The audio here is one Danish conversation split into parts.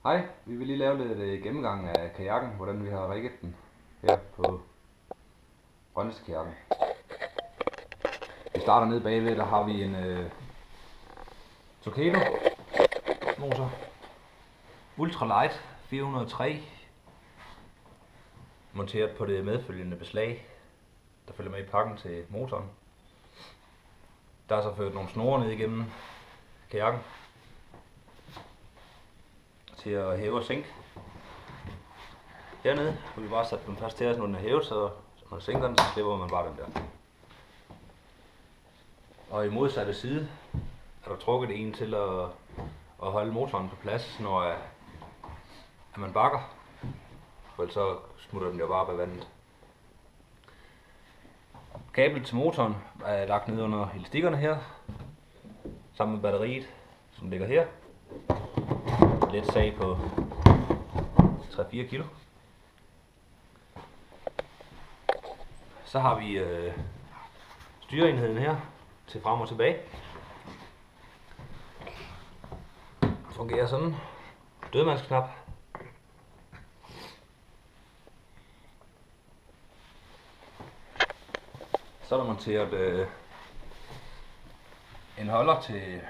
Hej, vi vil lige lave lidt gennemgang af kajakken, hvordan vi har rigget den her på Rønnesteskajakken. Vi starter nede bagved, der har vi en Torqeedo motor, Ultralight 403, monteret på det medfølgende beslag, der følger med i pakken til motoren. Der er så ført nogle snore ned igennem kajakken til at hæve og sænke. Hernede vil vi bare sætte den først til, når den er hævet, så når man sænker den, så slipper man bare den der. Og i modsatte side er der trukket en til at holde motoren på plads, når at man bakker, for så smutter den jo bare på vandet. Kablet til motoren er lagt ned under elastikkerne her, sammen med batteriet, som ligger her. Let sag på 3-4 kilo. Så har vi styreenheden her til frem og tilbage. Fungerer sådan. Dødmandsknap. Så er der monteret en holder til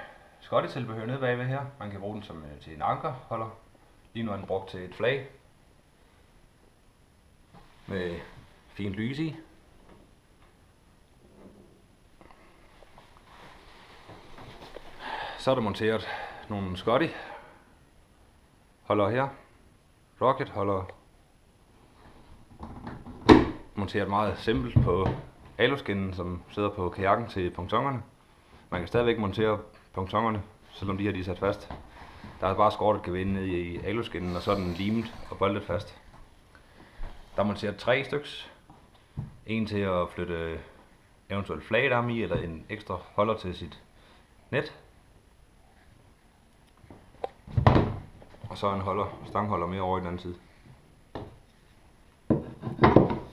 skottetilbehør nede bagved her. Man kan bruge den som til en ankerholder. Lige nu er den brugt til et flag med fint lys i. Så er der monteret nogle Scotty holder her. Rocket holder monteret meget simpelt på aluskinnen, som sidder på kajakken til pontonerne. Man kan stadigvæk montere pontonerne, selvom de her de er sat fast. Der er bare skåret et gevind ned i aluskinnen, og så er den limet og boltet fast. Der er monteret 3 styks. En til at flytte eventuelt flagearm i, eller en ekstra holder til sit net. Og så en stangholder mere over i den anden side.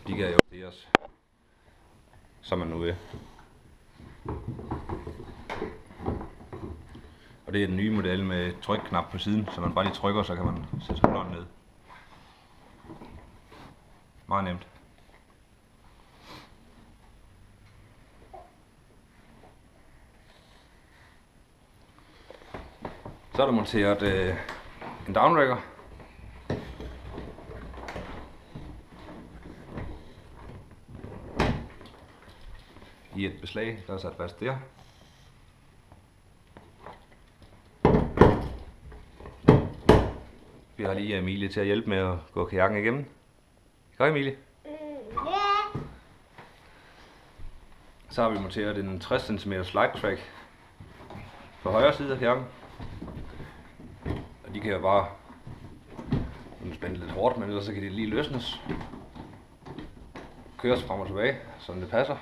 De kan jo justeres, som man nu vil. Og det er den nye model med trykknap på siden, så man bare lige trykker, så kan man sætte holderen ned. Meget nemt. Så er der monteret en downrigger. I et beslag, der er sat fast der. Vi har lige Emilie til at hjælpe med at gå kajakken igennem. Hej Emilie. Ja. Så har vi monteret en 60 cm slide track på højre side af kajakken. Og de kan jo bare spænde lidt hårdt, men ellers så kan de lige løsnes. Køres frem og tilbage, så det passer.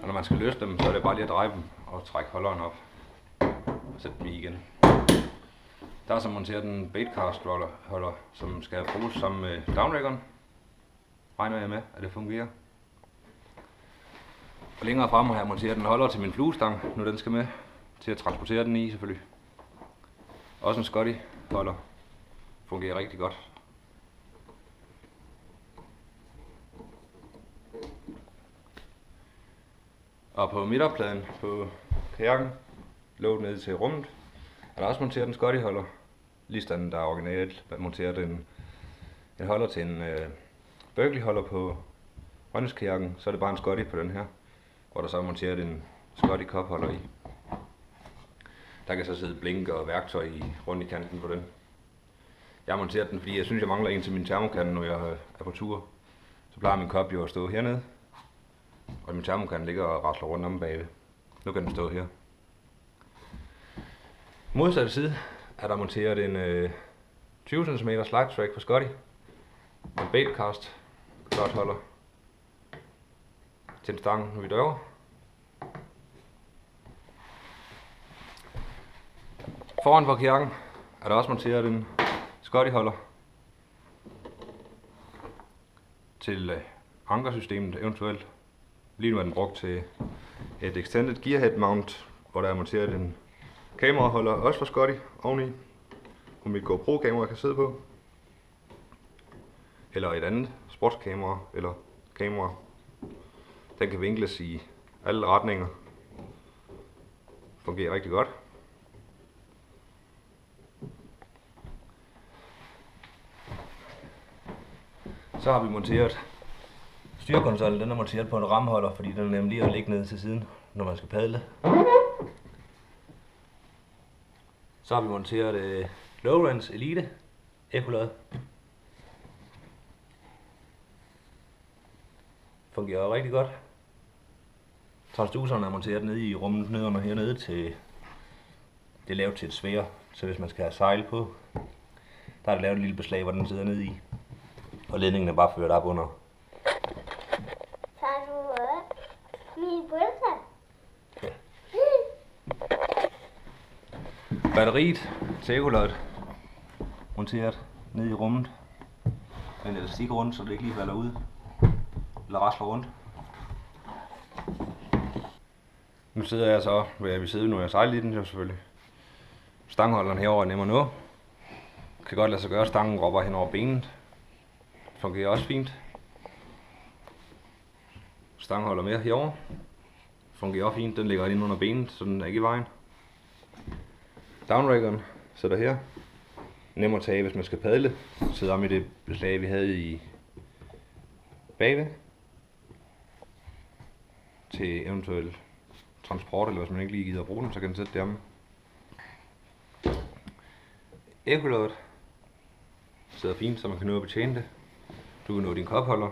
Og når man skal løse dem, så er det bare lige at dreje dem og trække holderen op. Og sætte dem i igen. Der er så monteret en baitcast holder, som skal bruges sammen med downriggeren. Regner jeg med, at det fungerer. Og længere fremme har jeg monteret en holder til min fluestang, nu den skal med, til at transportere den i selvfølgelig. Også en Scotty holder. Fungerer rigtig godt. Og på midterpladen på kajakken, låget ned til rummet, er der også monteret en Scotty holder. Ligesådan der er originalt monteret en holder til en Berkeley holder på Rønnesteskajakken, så er det bare en Scotty på den her, hvor der så er monteret en Scotty Cup holder i. Der kan så sidde blink og værktøj rundt i kanten på den. Jeg har monteret den, fordi jeg synes, jeg mangler en til min termokande, når jeg er på tur. Så plejer min kop jo at stå hernede, og min termokande ligger og rasler rundt om bagved. Nu kan den stå her. Modsatte side er der monteret en 20 cm slide track på Scotty. En baitcast holder til en stang, når vi dørger. Foran på kajakken er der også monteret en Scotty holder til ankersystemet eventuelt. Lige nu er den brugt til et extended gearhead mount hvor der er monteret en kameraholder, også fra Scotty, oveni, hvor mit GoPro-kamera kan sidde på. Eller et andet sportskamera, eller kamera. Den kan vinkles i alle retninger. Fungerer rigtig godt. Så har vi monteret styrekonsollen. Den er monteret på en ramholder, fordi den er nemlig at ligge nede til siden, når man skal padle. Så har vi monteret Lowrance Elite ekkolod. Fungerer rigtig godt. Transduceren er monteret nede i rummet nedenunder hernede til det er lavet til et sværd, så hvis man skal have sejl på, der er det lavet et lille beslag, hvor den sidder nede i. Og ledningen er bare ført op under. Tager du min bølse? Ja. Batteriet til ekkolodet monteret nede i rummet med en elastik rundt, så det ikke lige falder ud eller rasler rundt. Nu sidder jeg så, hvor jeg vil sidde, nu jeg sejler i den jo selvfølgelig. Stangholderen herover er nemmere nå. Kan godt lade sig gøre, stangen ropper hen over benet. Fungerer også fint. Stangholder mere herover. Fungerer også fint, den ligger inde under benet, så den er ikke i vejen. Downriggeren sætter her. Nem at tage, hvis man skal padle. Sidder om i det beslag, vi havde i bagved. Til eventuel transport, eller hvis man ikke lige gider at bruge den, så kan den sætte deromme. Ekkolodet sidder fint, så man kan nå at betjene det. Du kan nå din kopholder.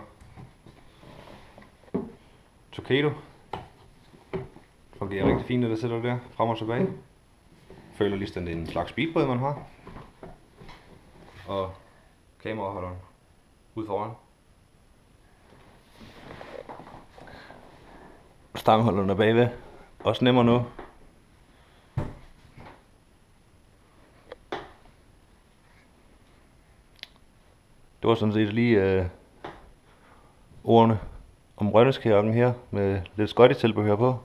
Torpedo fungerer rigtig fint, når der sætter der frem og tilbage. Føler lige sådan, det er en slags speedbåd, man har. Og kameraholderen ud foran. Stangholderen er bagved. Også nemmere nu. Det var sådan set lige ordene om Rønneskajakken her med lidt Scotty tilbehør på.